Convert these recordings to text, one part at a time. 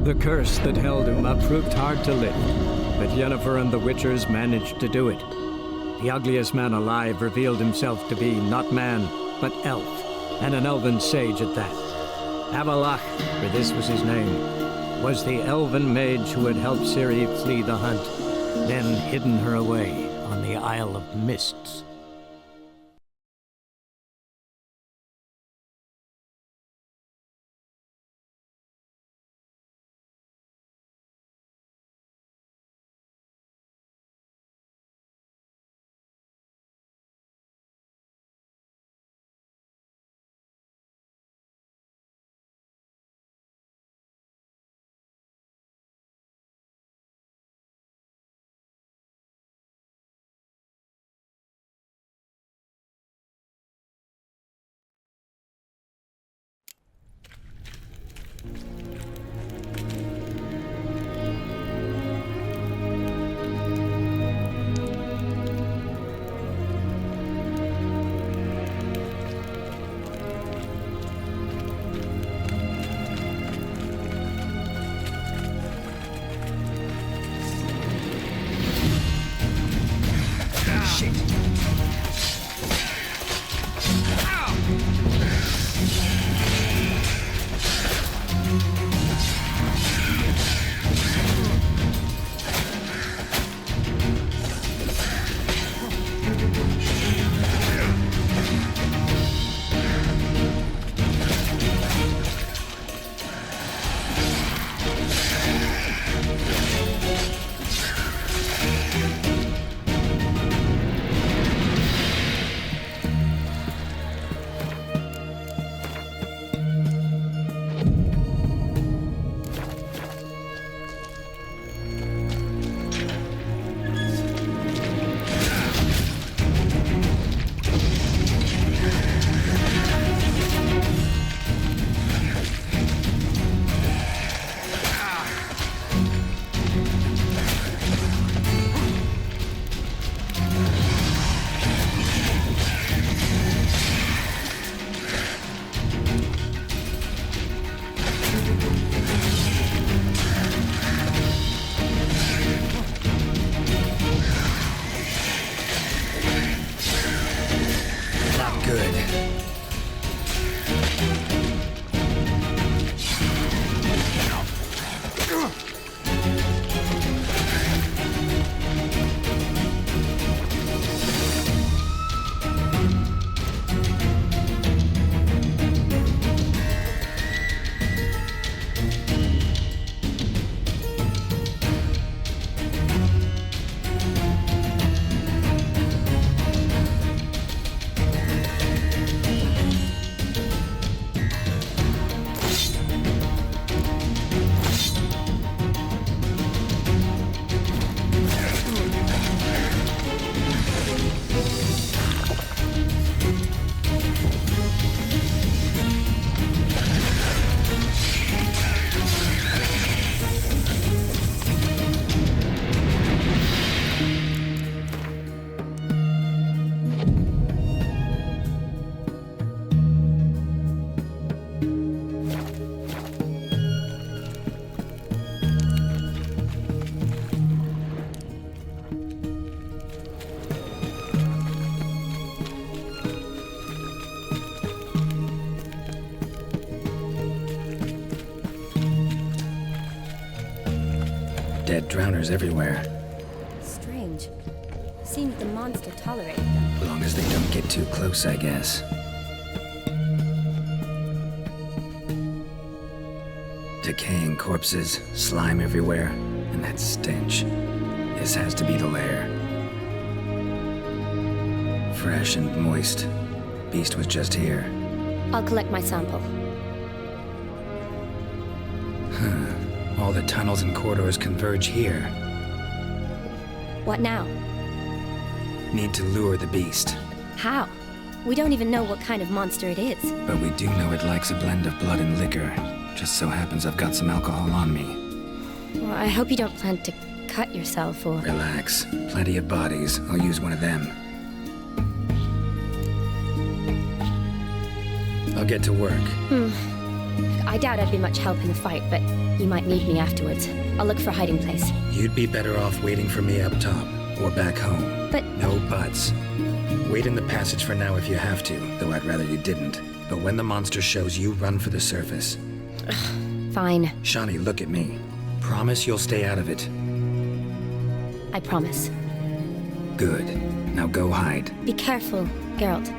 The curse that held him up proved hard to lift, but Yennefer and the Witchers managed to do it. The ugliest man alive revealed himself to be not man, but elf, and an elven sage at that. Avalach, for this was his name, was the elven mage who had helped Ciri flee the hunt, then hidden her away on the Isle of Mists. Dead drowners everywhere. Strange. Seems the monster tolerated them. As long as they don't get too close, I guess. Decaying corpses, slime everywhere, and that stench. This has to be the lair. Fresh and moist. Beast was just here. I'll collect my sample. All the tunnels and corridors converge here. What now? Need to lure the beast. How? We don't even know what kind of monster it is. But we do know it likes a blend of blood and liquor. Just so happens I've got some alcohol on me. Well, I hope you don't plan to cut yourself or... Relax. Plenty of bodies. I'll use one of them. I'll get to work. I doubt I'd be much help in the fight, but you might need me afterwards. I'll look for a hiding place. You'd be better off waiting for me up top, or back home. But... No buts. Wait in the passage for now if you have to, though I'd rather you didn't. But when the monster shows, you run for the surface. Fine. Shawnee, look at me. Promise you'll stay out of it. I promise. Good. Now go hide. Be careful, Geralt.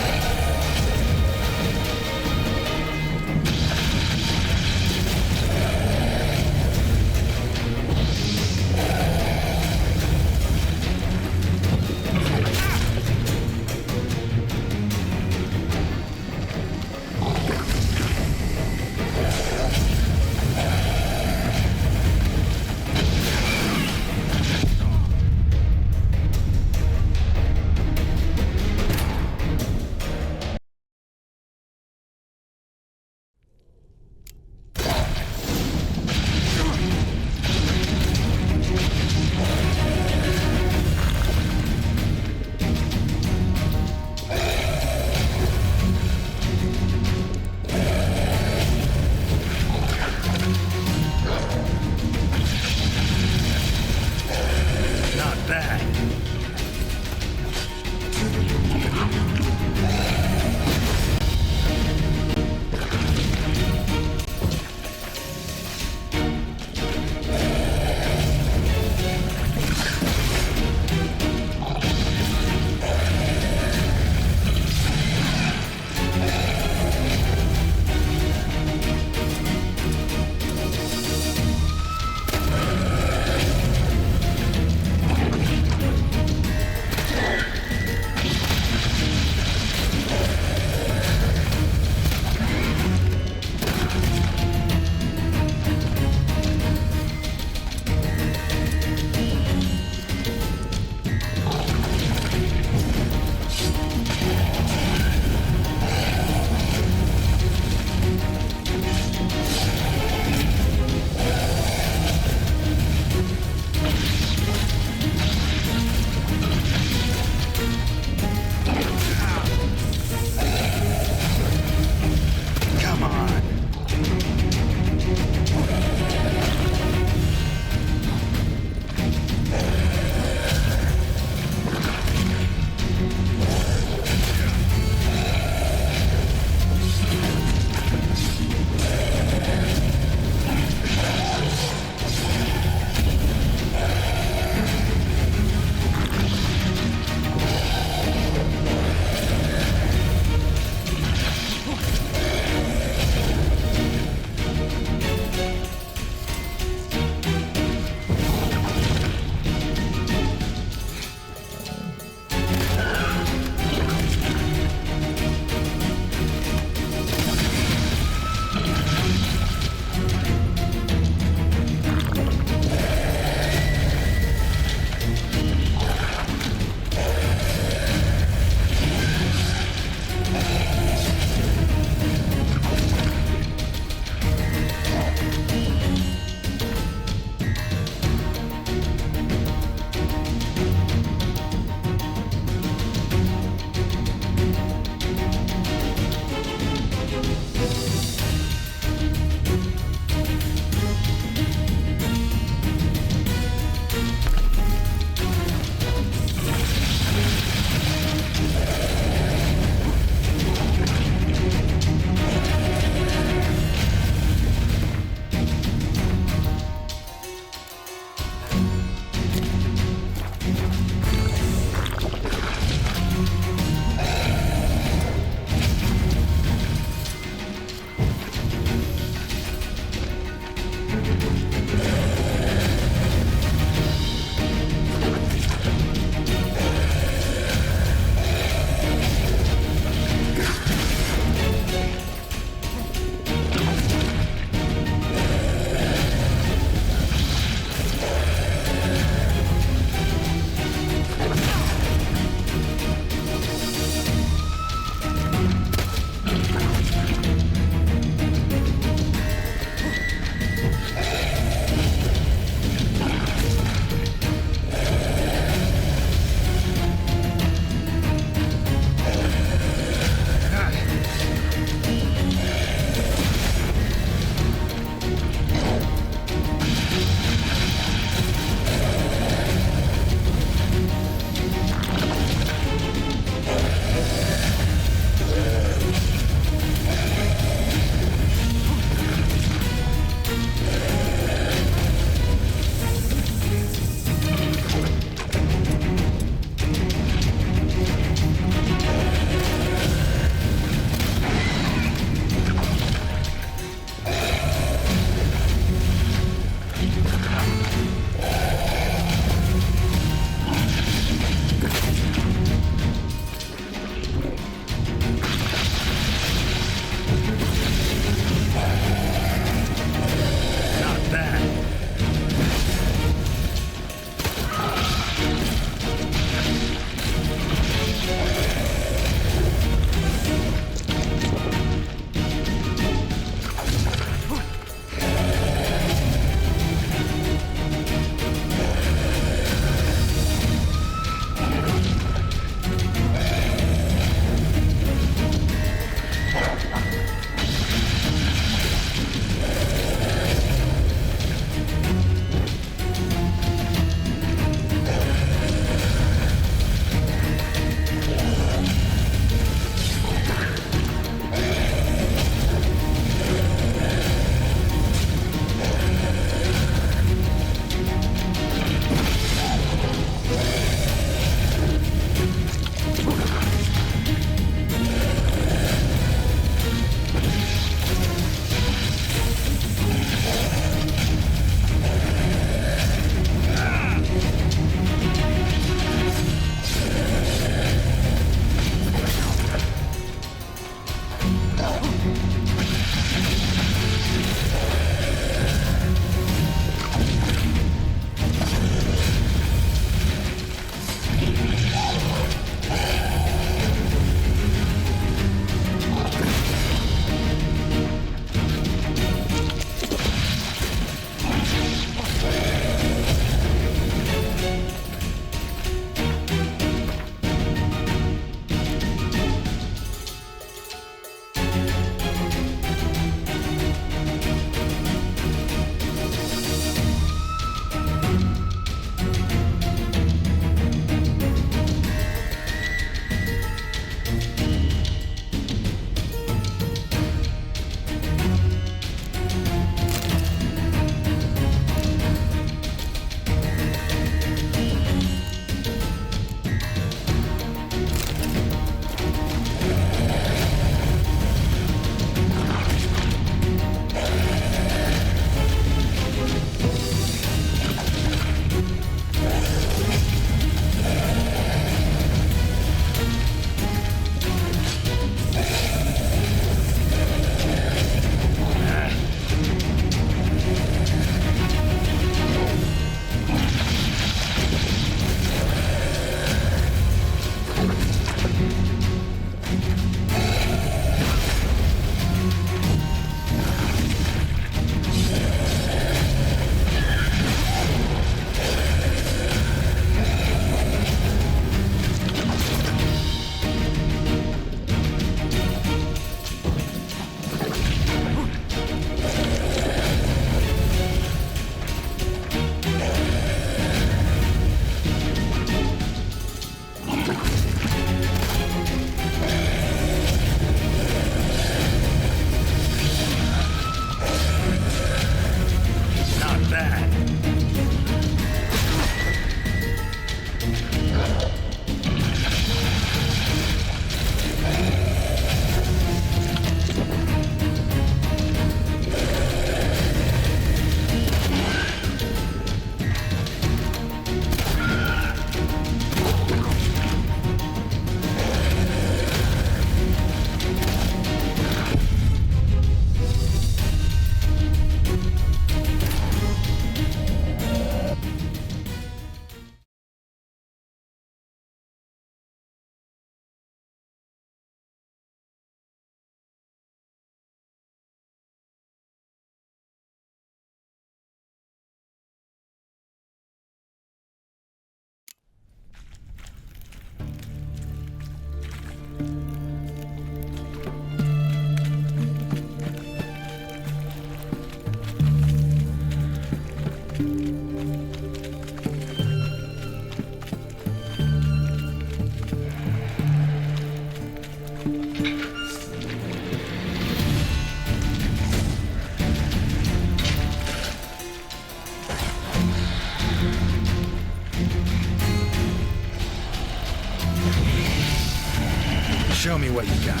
Show me what you got.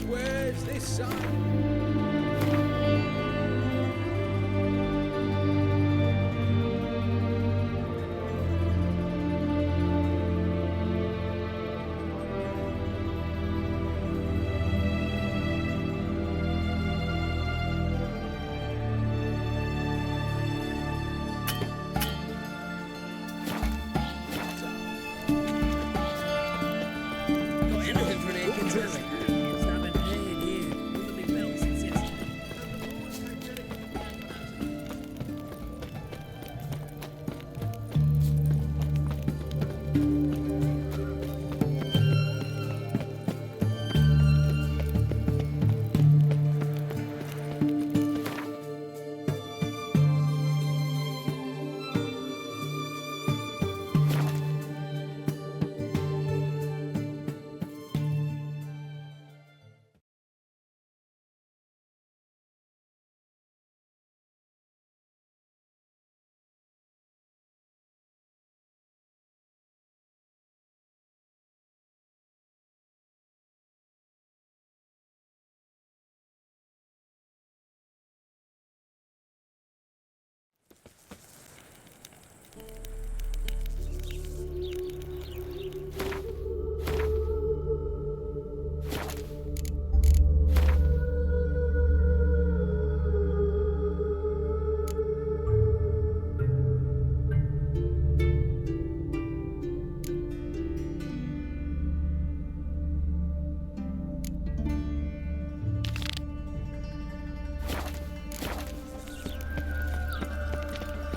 Where's this side?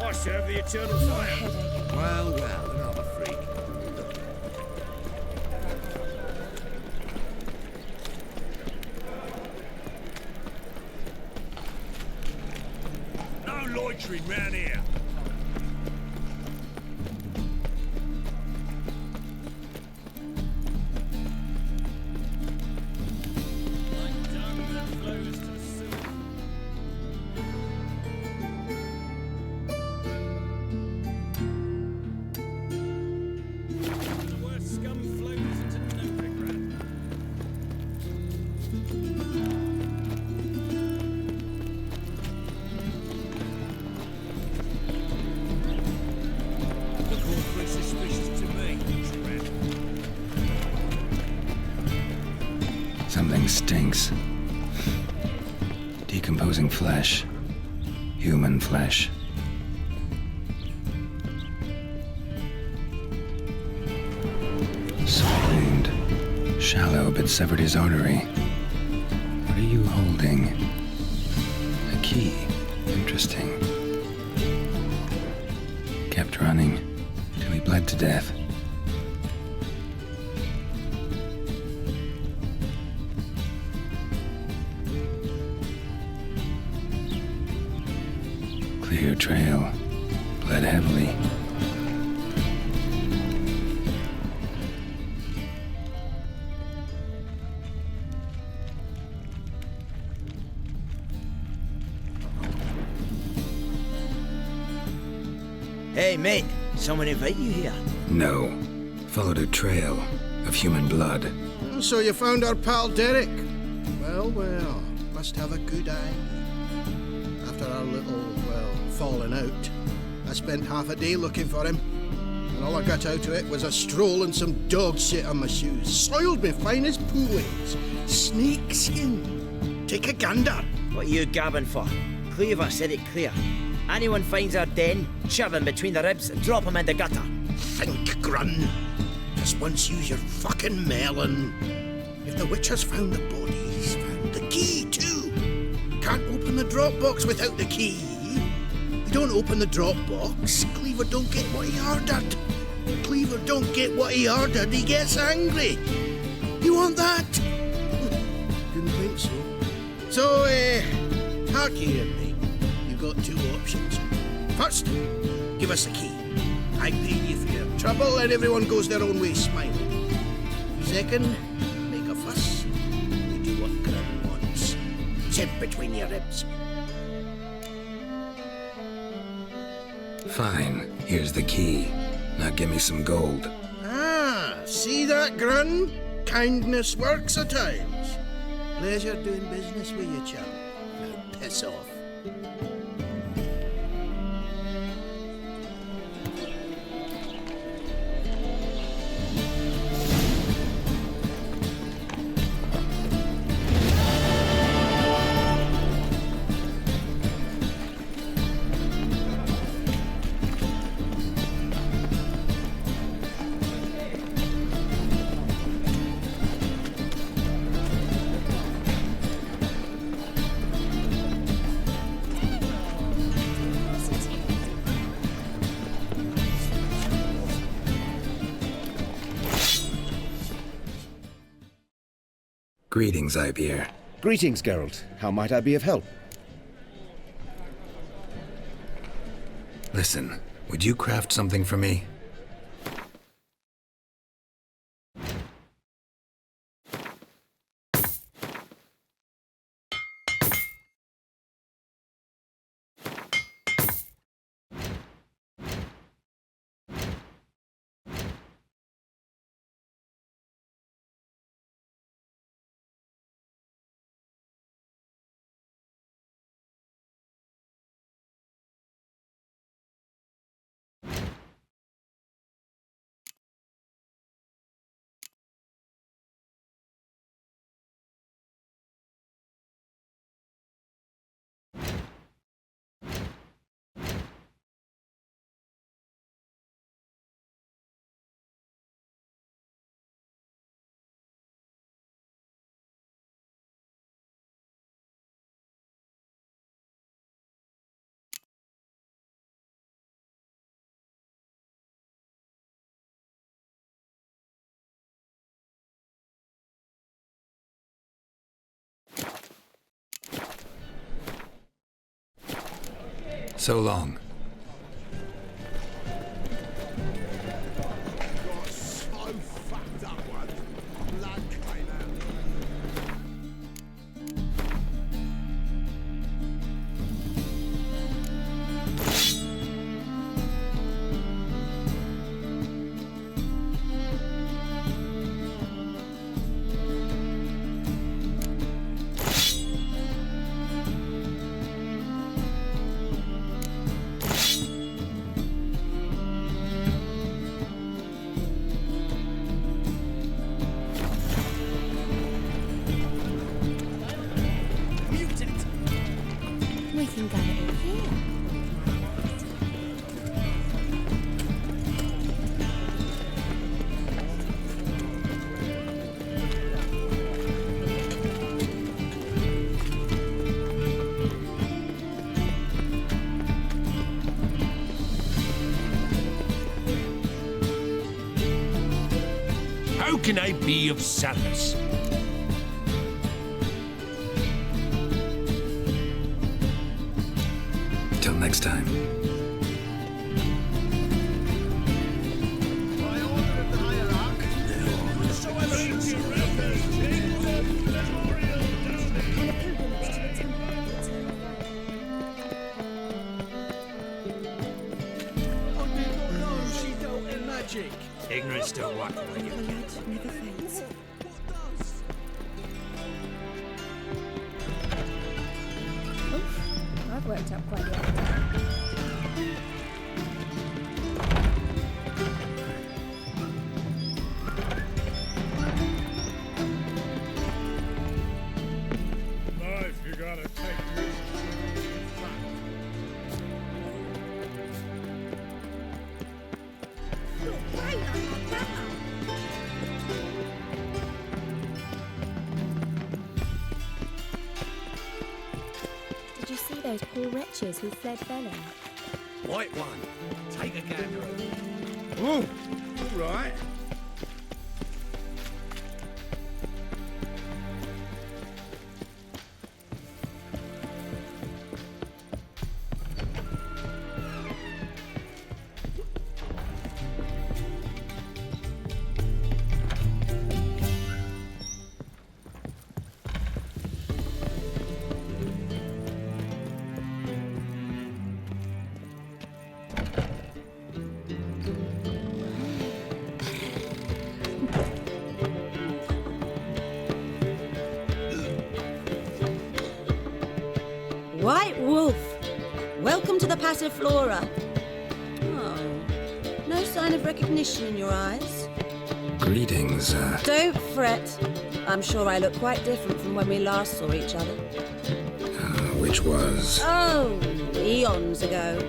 I serve the eternal fire. Well, well, another freak. No loitering round here. Something stinks. Decomposing flesh. Human flesh. Small wound. Shallow, but severed his artery. What are you holding? A key. Interesting. Kept running till he bled to death. Clear trail. Bled heavily. Hey, mate. Someone invite you here? No. Followed a trail of human blood. So you found our pal Derek? Well, well, must have a good eye. After our little, well, falling out, I spent half a day looking for him. And all I got out of it was a stroll and some dog shit on my shoes. Soiled me fine as poolings. Snake skin. Take a gander. What are you gabbing for? Cleaver said it clear. Anyone finds our den, shove him between the ribs and drop him in the gutter. Think, Grun. Just once use your fucking melon. If the Witcher's found the body, he's found the key too. Can't open the drop box without the key. You don't open the drop box, Cleaver don't get what he ordered. Cleaver don't get what he ordered, he gets angry. You want that? Didn't think so. So, hark here, mate. You've got two options. First, give us the key. I pay you for your trouble and everyone goes their own way smiling. Second, make a fuss. We do what Grun wants. Sit between your ribs. Fine. Here's the key. Now give me some gold. Ah, see that, Grun? Kindness works at times. Pleasure doing business with you, chum. Now piss off. Greetings, Ibeer. Greetings, Geralt. How might I be of help? Listen, would you craft something for me? So long. can I be of service? Till next time. Ignorance don't walk away, you cat. Never fades. Oof, I've worked up quite a lot. Life, you gotta take risks. Did you see those poor wretches who fled felon? White one. Take a gander of it. Oh, all right. White Wolf, welcome to the Passiflora. Oh, no sign of recognition in your eyes. Greetings, Don't fret. I'm sure I look quite different from when we last saw each other. which was... Oh, eons ago.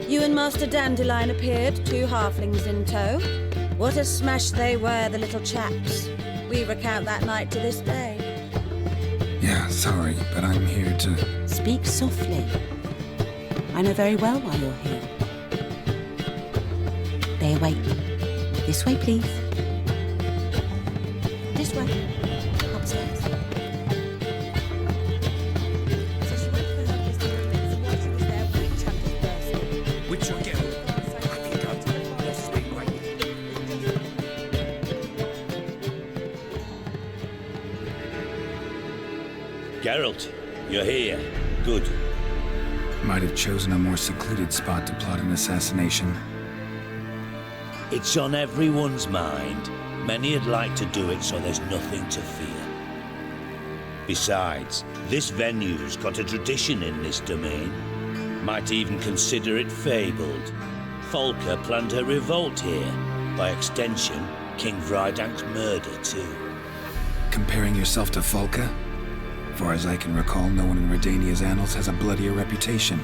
You and Master Dandelion appeared, 2 halflings in tow. What a smash they were, the little chaps. We recount that night to this day. Yeah, sorry, but I'm here to... Speak softly. I know very well why you're here. They await. This way, please. This way. Upstairs. So she went for the helpless pyramids, and while she was there, one chapters burst. Which will get happy gun. Lost me great. Geralt, you're here. Good. Might have chosen a more secluded spot to plot an assassination. It's on everyone's mind. Many'd like to do it so there's nothing to fear. Besides, this venue's got a tradition in this domain. Might even consider it fabled. Folker planned her revolt here. By extension, King Vrydank's murder too. Comparing yourself to Folka? Far as I can recall, no one in Redania's annals has a bloodier reputation.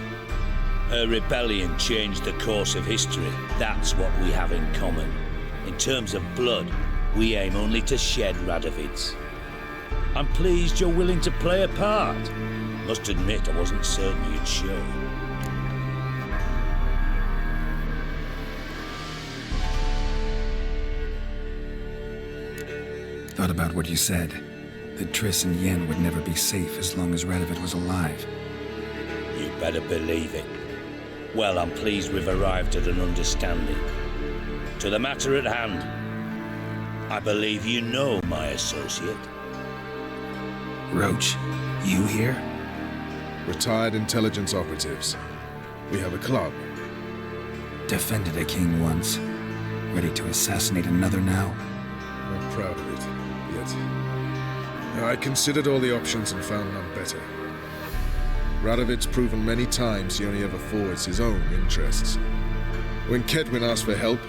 Her rebellion changed the course of history. That's what we have in common. In terms of blood, we aim only to shed Radovid's. I'm pleased you're willing to play a part. Must admit, I wasn't certain you'd show. Thought about what you said. That Triss and Yen would never be safe as long as Radovid was alive. You better believe it. Well, I'm pleased we've arrived at an understanding. To the matter at hand, I believe you know my associate. Roach, you here? Retired intelligence operatives. We have a club. Defended a king once. Ready to assassinate another now? Not proud of it, yet. I considered all the options and found none better. Radovid's proven many times he only ever forwards his own interests. When Kedwin asked for help,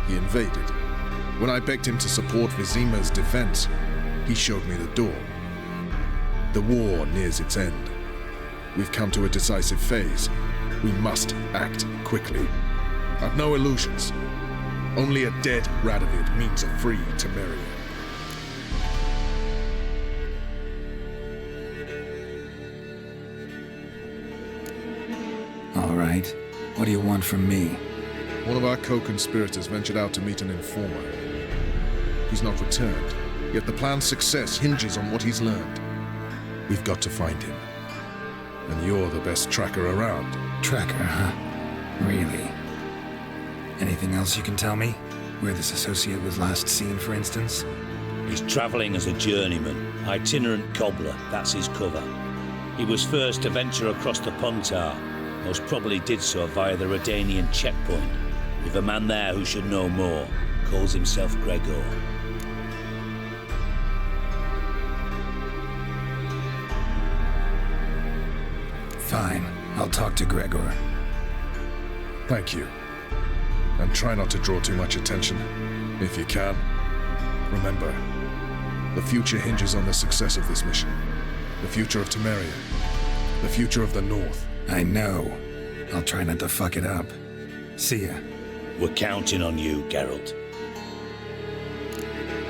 he invaded. When I begged him to support Vizima's defense, he showed me the door. The war nears its end. We've come to a decisive phase. We must act quickly. I've no illusions. Only a dead Radovid means a free Temeria. All right. What do you want from me? One of our co-conspirators ventured out to meet an informer. He's not returned, yet the plan's success hinges on what he's learned. We've got to find him. And you're the best tracker around. Tracker, huh? Really? Anything else you can tell me? Where this associate was last seen, for instance? He's travelling as a journeyman, itinerant cobbler, that's his cover. He was first to venture across the Pontar, most probably did so via the Redanian checkpoint, with a man there who should know more, calls himself Gregor. Fine, I'll talk to Gregor. Thank you. And try not to draw too much attention, if you can. Remember, the future hinges on the success of this mission. The future of Temeria. The future of the North. I know. I'll try not to fuck it up. See ya. We're counting on you, Geralt.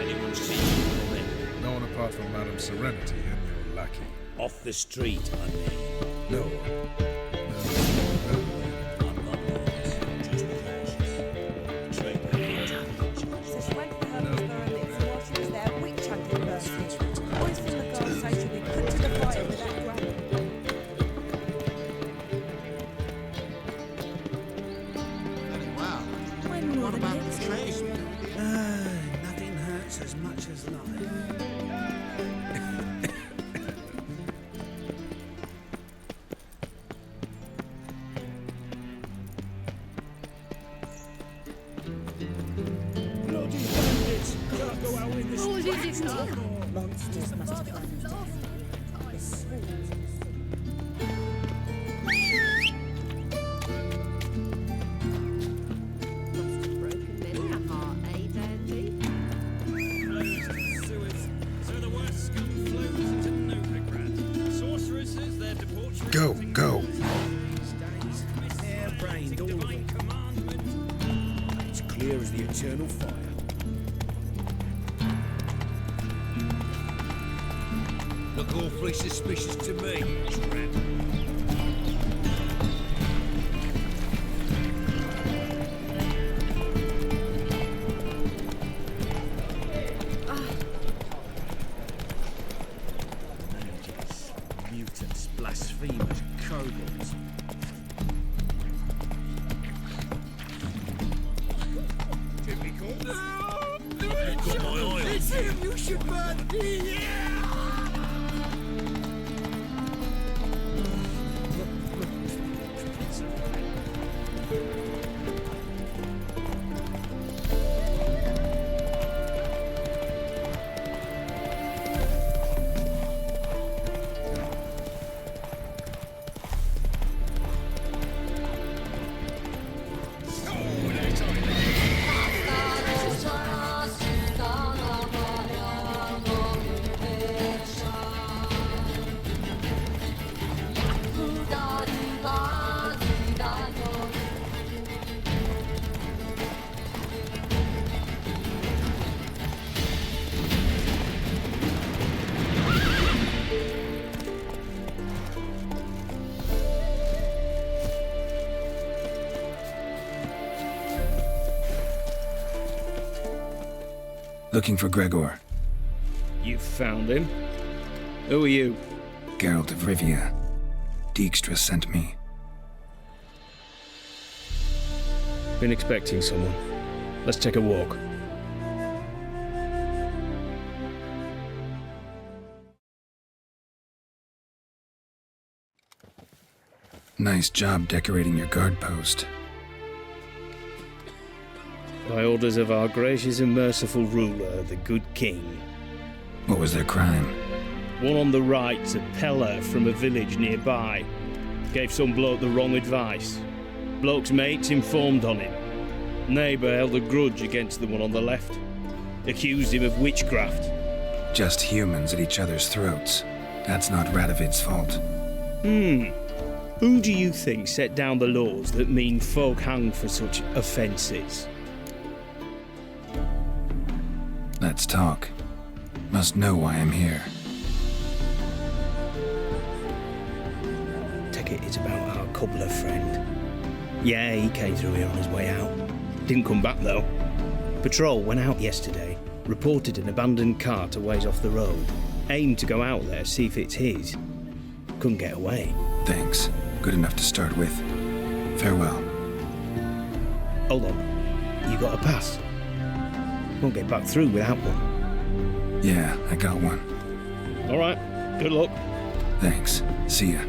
Anyone see you coming? No one apart from Madame Serenity and your lackey. Off the street, I mean. No. Nothing hurts as much as life. Bloody bandits! Can't go out in this Monsters must have gone into the swarms. Go, go. Hair-brained, all of it. It's clear as the eternal fire. Look awfully suspicious to me, tramp. Mages, mutants, blasphemers, kobolds. typical. You've got my eye on It's him! You should burn! Yeah! Looking for Gregor. You found him? Who are you? Geralt of Rivia. Dijkstra sent me. Been expecting someone. Let's take a walk. Nice job decorating your guard post. By orders of our gracious and merciful ruler, the good king. What was their crime? One on the right, a peller from a village nearby. Gave some bloke the wrong advice. Bloke's mates informed on him. Neighbour held a grudge against the one on the left. Accused him of witchcraft. Just humans at each other's throats. That's not Radovid's fault. Who do you think set down the laws that mean folk hang for such offences? Let's talk. Must know why I'm here. Take it it's about our cobbler friend. Yeah, he came through here on his way out. Didn't come back though. Patrol went out yesterday. Reported an abandoned cart a ways off the road. Aimed to go out there, see if it's his. Couldn't get away. Thanks. Good enough to start with. Farewell. Hold on. You got a pass? Won't get back through without one. Yeah, I got one. All right. Good luck. Thanks. See ya.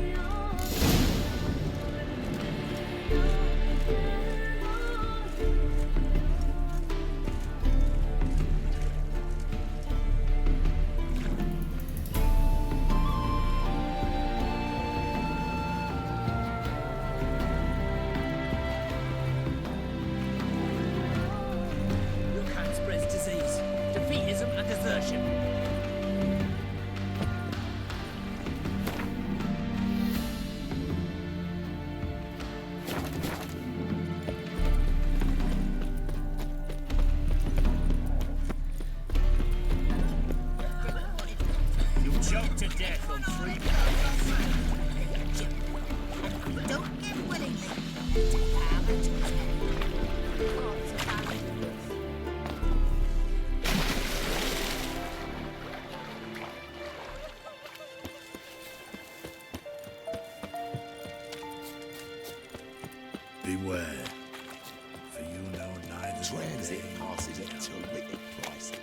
Choked to death on 3 pounds. Don't give willingly. Beware, for you know neither transit passes at terrific prices.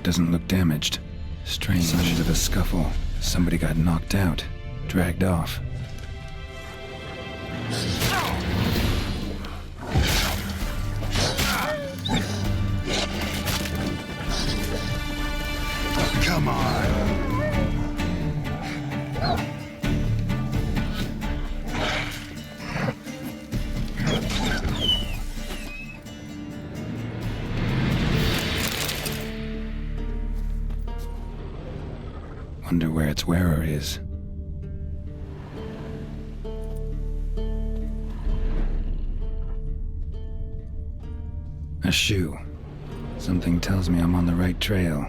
Doesn't look damaged. Strange. Signs of a scuffle. Somebody got knocked out, dragged off. Come on. Wonder where its wearer is. A shoe. Something tells me I'm on the right trail.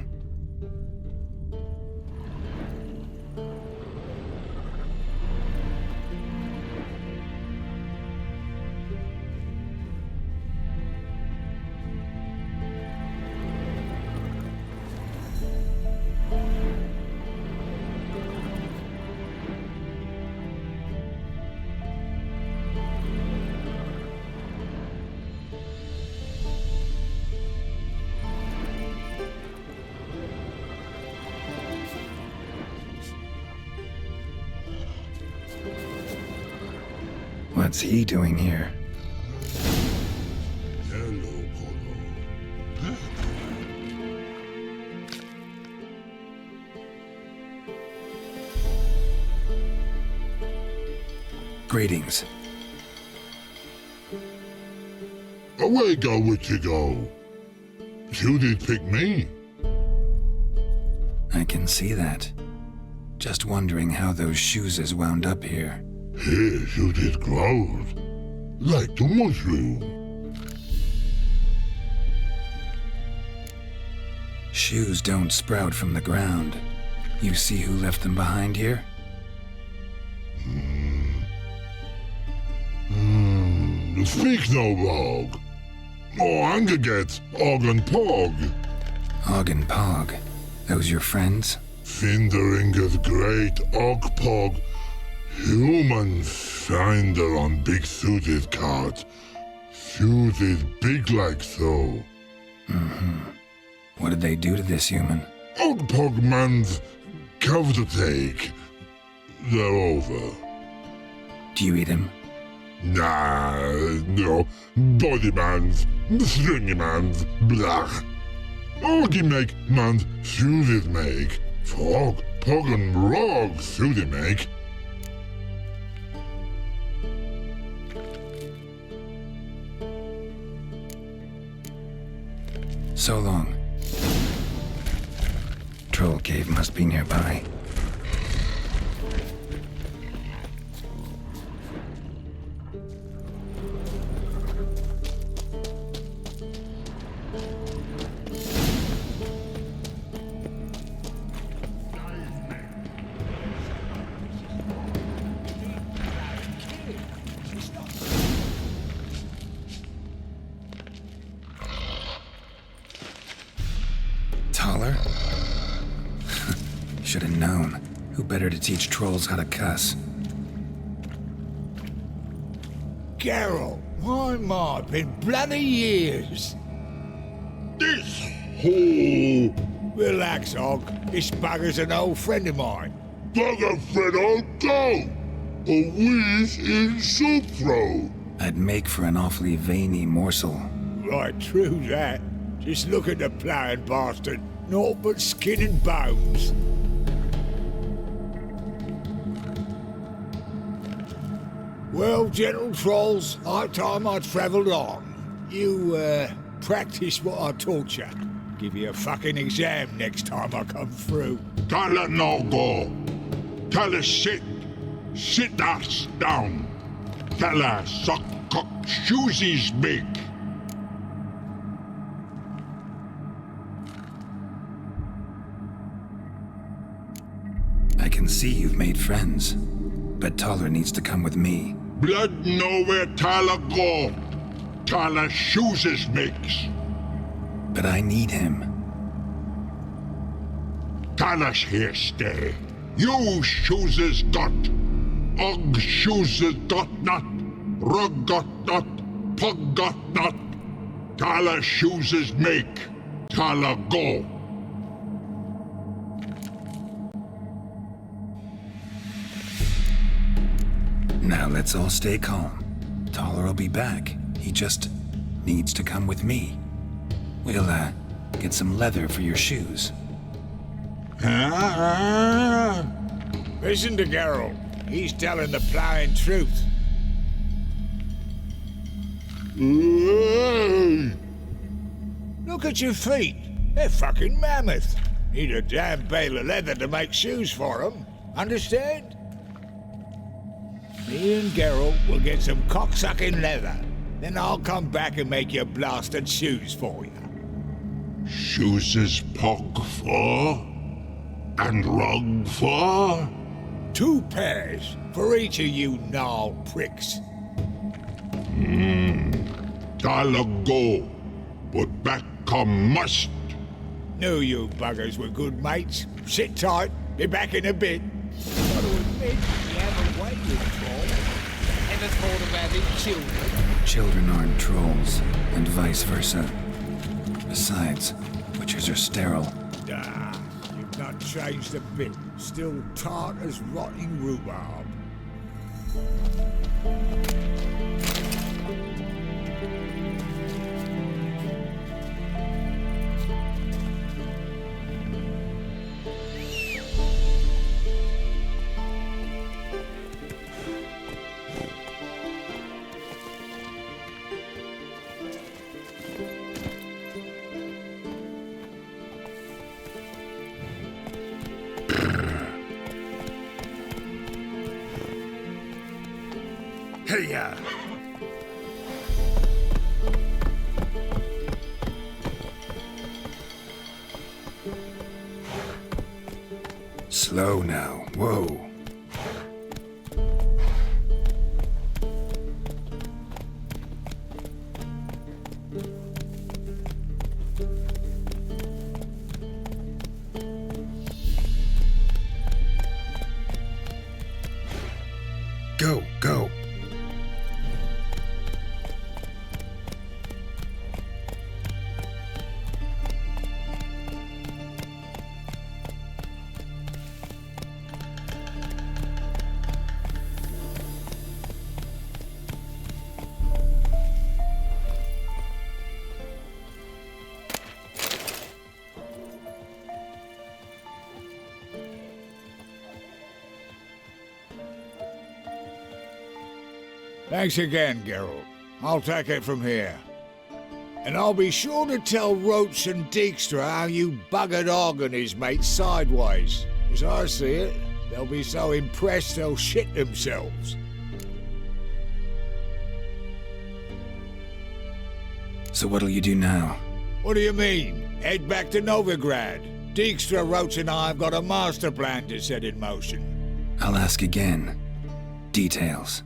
What's he doing here? Hello, Polo. Greetings. Away go with you go. You did pick me. I can see that. Just wondering how those shoes wound up here. Here you did growled. Like the mushroom. Shoes don't sprout from the ground. You see who left them behind here? Speak no, rogue. Angeget, Og and Pog. Og and Pog. Those your friends? Finderingeth great Og Pog. Human finder on big suited cart. Suited big like so. What did they do to this human? Og Pog man's cover to take. They're over. Do you eat him? Nah, no. Body man's, stringy man's, blah. Augie make man's suited make. Frog, Pog and Rog suited make. So long. Troll cave must be nearby. Taller? Should have known. Who better to teach trolls how to cuss? Geralt, my, been bloody years. This hole. Relax, Og. This bugger's an old friend of mine. Bugger Fred old go. A wheeze in soup throw. I'd make for an awfully veiny morsel. Right, true that. Just look at the ploughing bastard. Naught but skin and bones. Well, gentle trolls, high time I travelled on. You, practice what I taught you. Give you a fucking exam next time I come through. Can't let no go. Tell her sit. Sit ass down. Tell her suck cock shoesies big. I can see you've made friends, but Taller needs to come with me. Blood know where Tyler go. Tyler shoes makes. But I need him. Tyler's here stay. You shoes got. Og shoes got not. Rug got not. Pug got not. Tyler shoes make. Tyler go. Now let's all stay calm. Taller will be back. He just needs to come with me. We'll, get some leather for your shoes. Listen to Geralt. He's telling the ploughing truth. Look at your feet. They're fucking mammoth. Need a damn bale of leather to make shoes for them. Understand? Me and Geralt will get some cocksucking leather. Then I'll come back and make your blasted shoes for you. Shoes is pog for? And rug for? 2 pairs for each of you gnarled pricks. Tyler go. But back come must. Knew you buggers were good mates. Sit tight. Be back in a bit. Got to admit, you have a way with trolls. Ever thought of having children? Children aren't trolls, and vice versa. Besides, witches are sterile. Ah, you've not changed a bit. Still tart as rotting rhubarb. Hey-ya! Slow now. Whoa. Go, go. Thanks again, Geralt. I'll take it from here. And I'll be sure to tell Roach and Dijkstra how you buggered Og and his mates sideways. As I see it, they'll be so impressed they'll shit themselves. So what'll you do now? What do you mean? Head back to Novigrad. Dijkstra, Roach and I have got a master plan to set in motion. I'll ask again. Details.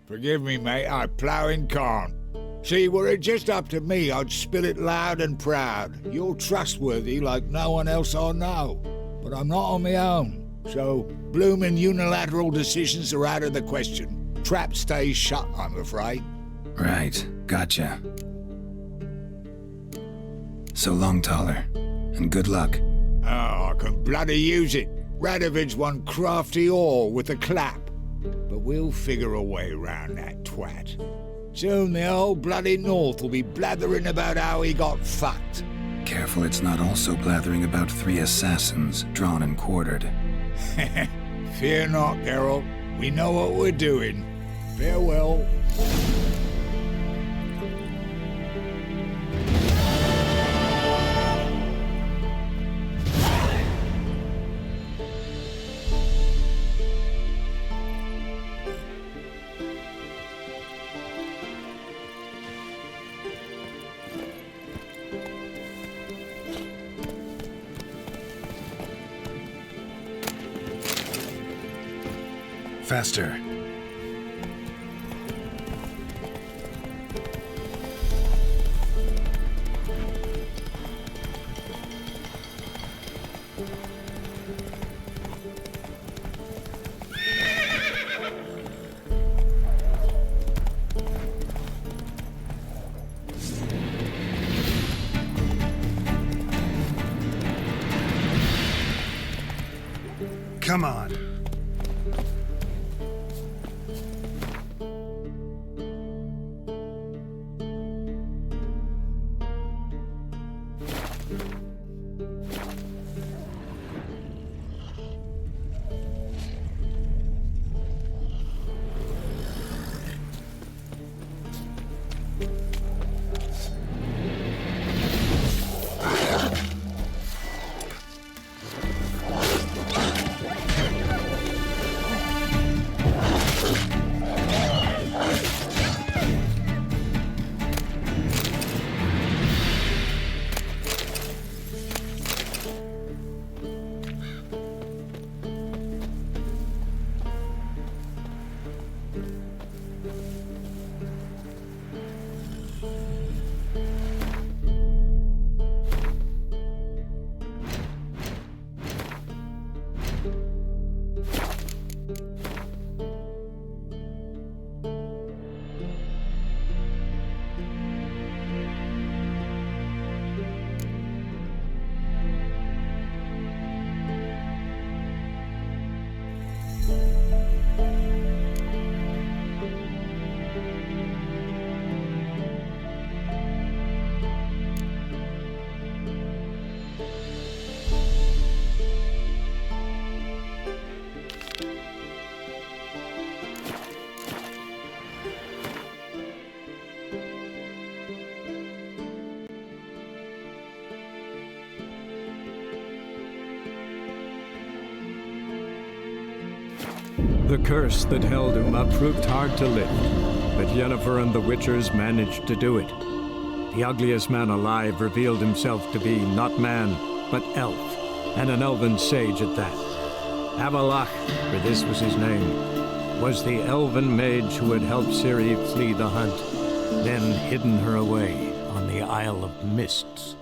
Forgive me, mate, I ploughing can't. See, were it just up to me, I'd spill it loud and proud. You're trustworthy like no one else I know. But I'm not on my own, so bloomin' unilateral decisions are out of the question. Trap stays shut, I'm afraid. Right, gotcha. So long, Taller, and good luck. Oh, I can bloody use it. Radovid's one crafty ore with a clap. But we'll figure a way round that twat. Soon the whole bloody North will be blathering about how he got fucked. Careful it's not also blathering about 3 assassins drawn and quartered. Fear not, Geralt. We know what we're doing. Farewell. Faster. Come on. The curse that held Uma proved hard to lift, but Yennefer and the Witchers managed to do it. The ugliest man alive revealed himself to be not man, but elf, and an elven sage at that. Avalach, for this was his name, was the elven mage who had helped Ciri flee the hunt, then hidden her away on the Isle of Mists.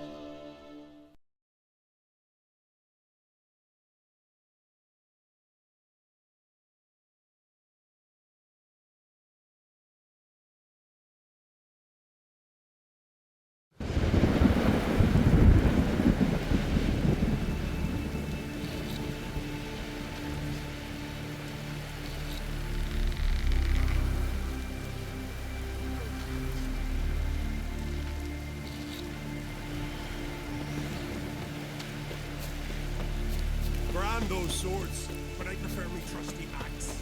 Grand those swords, but I prefer me trusty axe.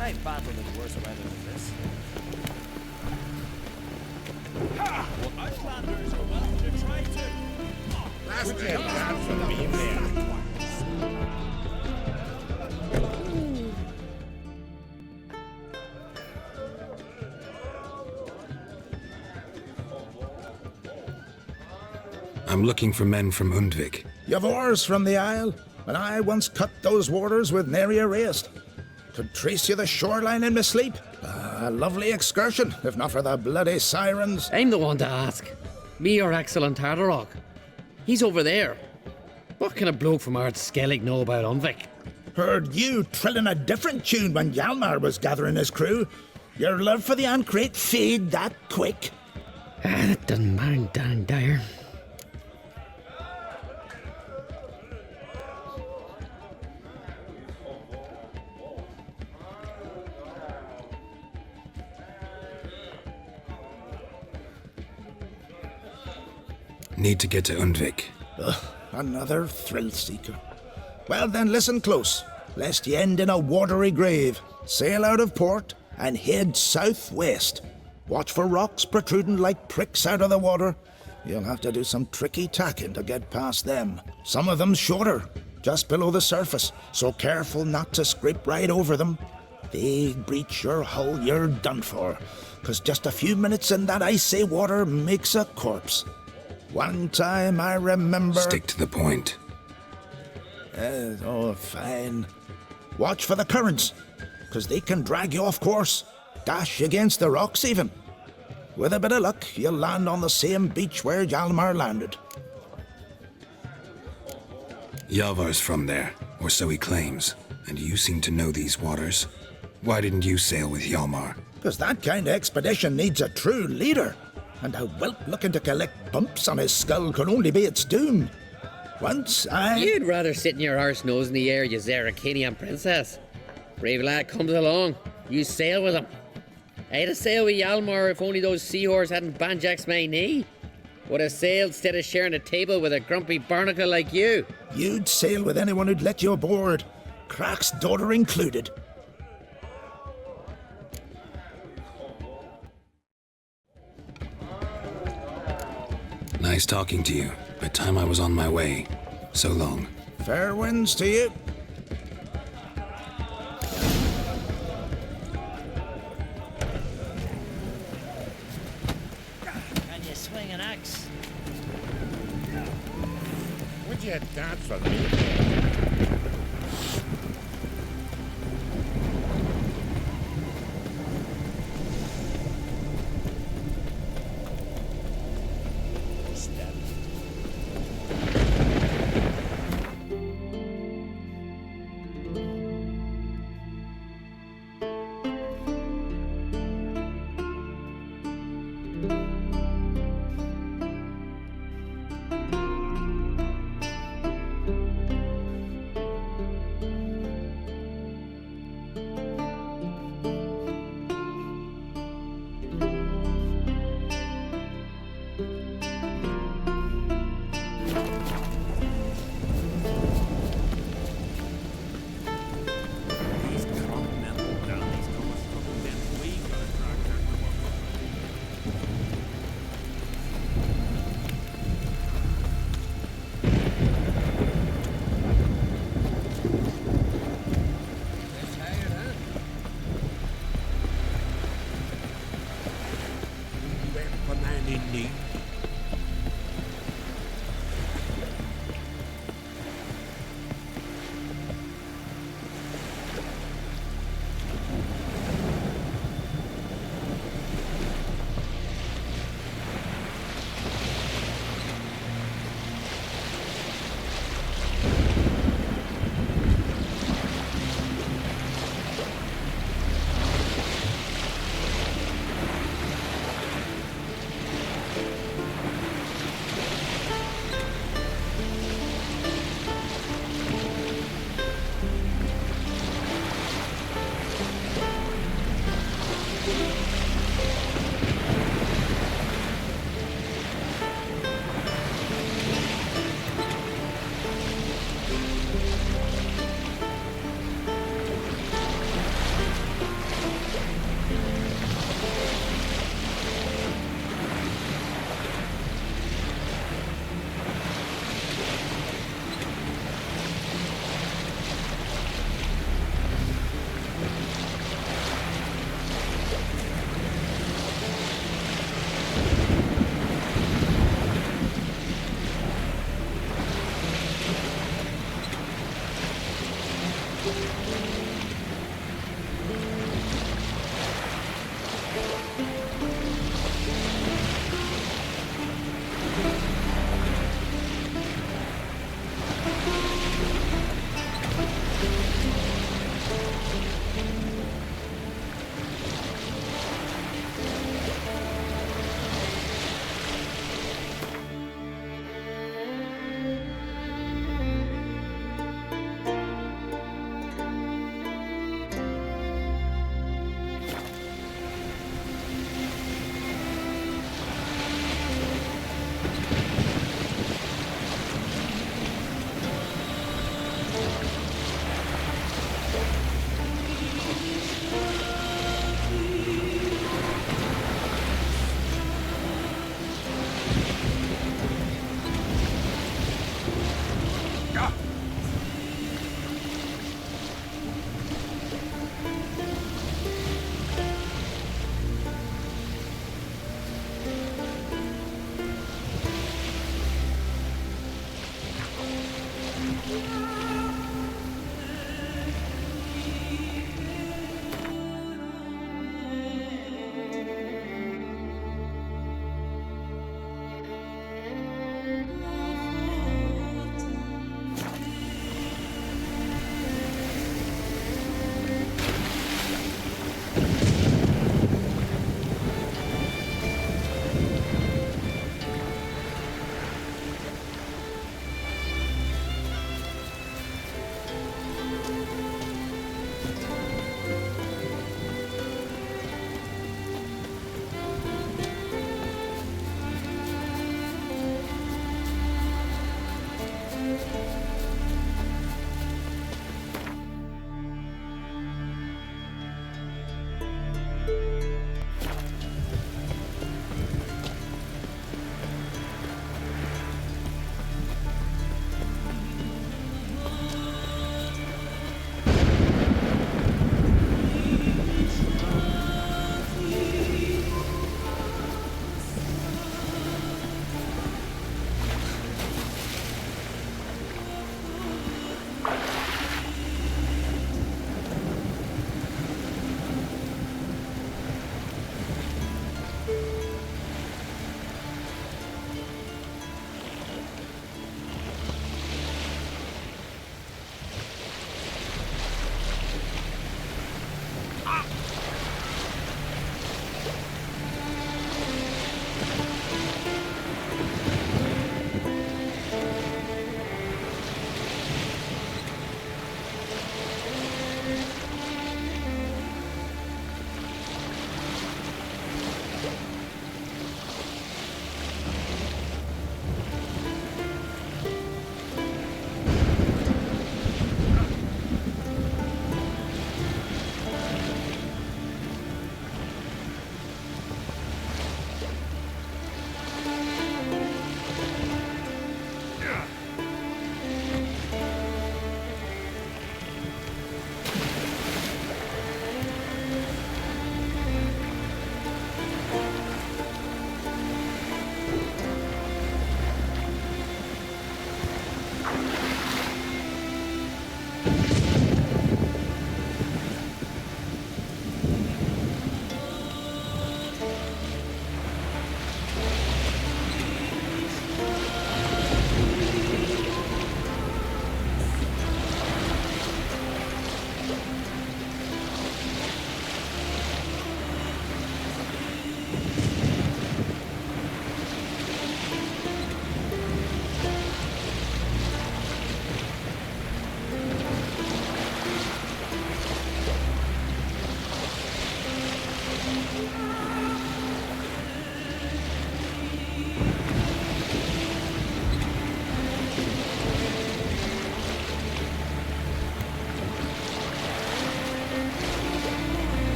I've battled in worse weather than this. Ha! Well, Icelanders are welcome to try to. Last dance for me there. I'm looking for men from Undvik. You've oars from the Isle, and I once cut those waters with nary a raist. Could trace you the shoreline in my sleep. A lovely excursion, if not for the bloody sirens. I'm the one to ask. Me or excellent Tartarok. He's over there. What can a bloke from Ard Skellig know about Unvik? Heard you trilling a different tune when Hjalmar was gathering his crew. Your love for the Ancrate fade that quick. That doesn't matter down there. Need to get to Undvik. Ugh, another thrill-seeker. Well then, listen close, lest ye end in a watery grave. Sail out of port and head southwest. Watch for rocks protruding like pricks out of the water. You'll have to do some tricky tacking to get past them. Some of them shorter, just below the surface, so careful not to scrape right over them. They breach your hull, you're done for, 'cause just a few minutes in that icy water makes a corpse. One time I remember... Stick to the point. Oh, fine. Watch for the currents, 'cause they can drag you off course. Dash against the rocks even. With a bit of luck, you'll land on the same beach where Hjalmar landed. Yavar's from there, or so he claims. And you seem to know these waters. Why didn't you sail with Hjalmar? 'Cause that kind of expedition needs a true leader. And a whelp looking to collect bumps on his skull could only be its doom. Once I... You'd rather sit in your arse nose in the air, you Zarakinian princess. Brave lad comes along, you sail with him. I'd have sailed with Hjalmar if only those seahorse hadn't banjaxed my knee. Would have sailed instead of sharing a table with a grumpy barnacle like you. You'd sail with anyone who'd let you aboard, Crack's daughter included. Nice talking to you. By the time I was on my way. So long. Fair winds to you. Can you swing an axe? Would you dance for me?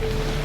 you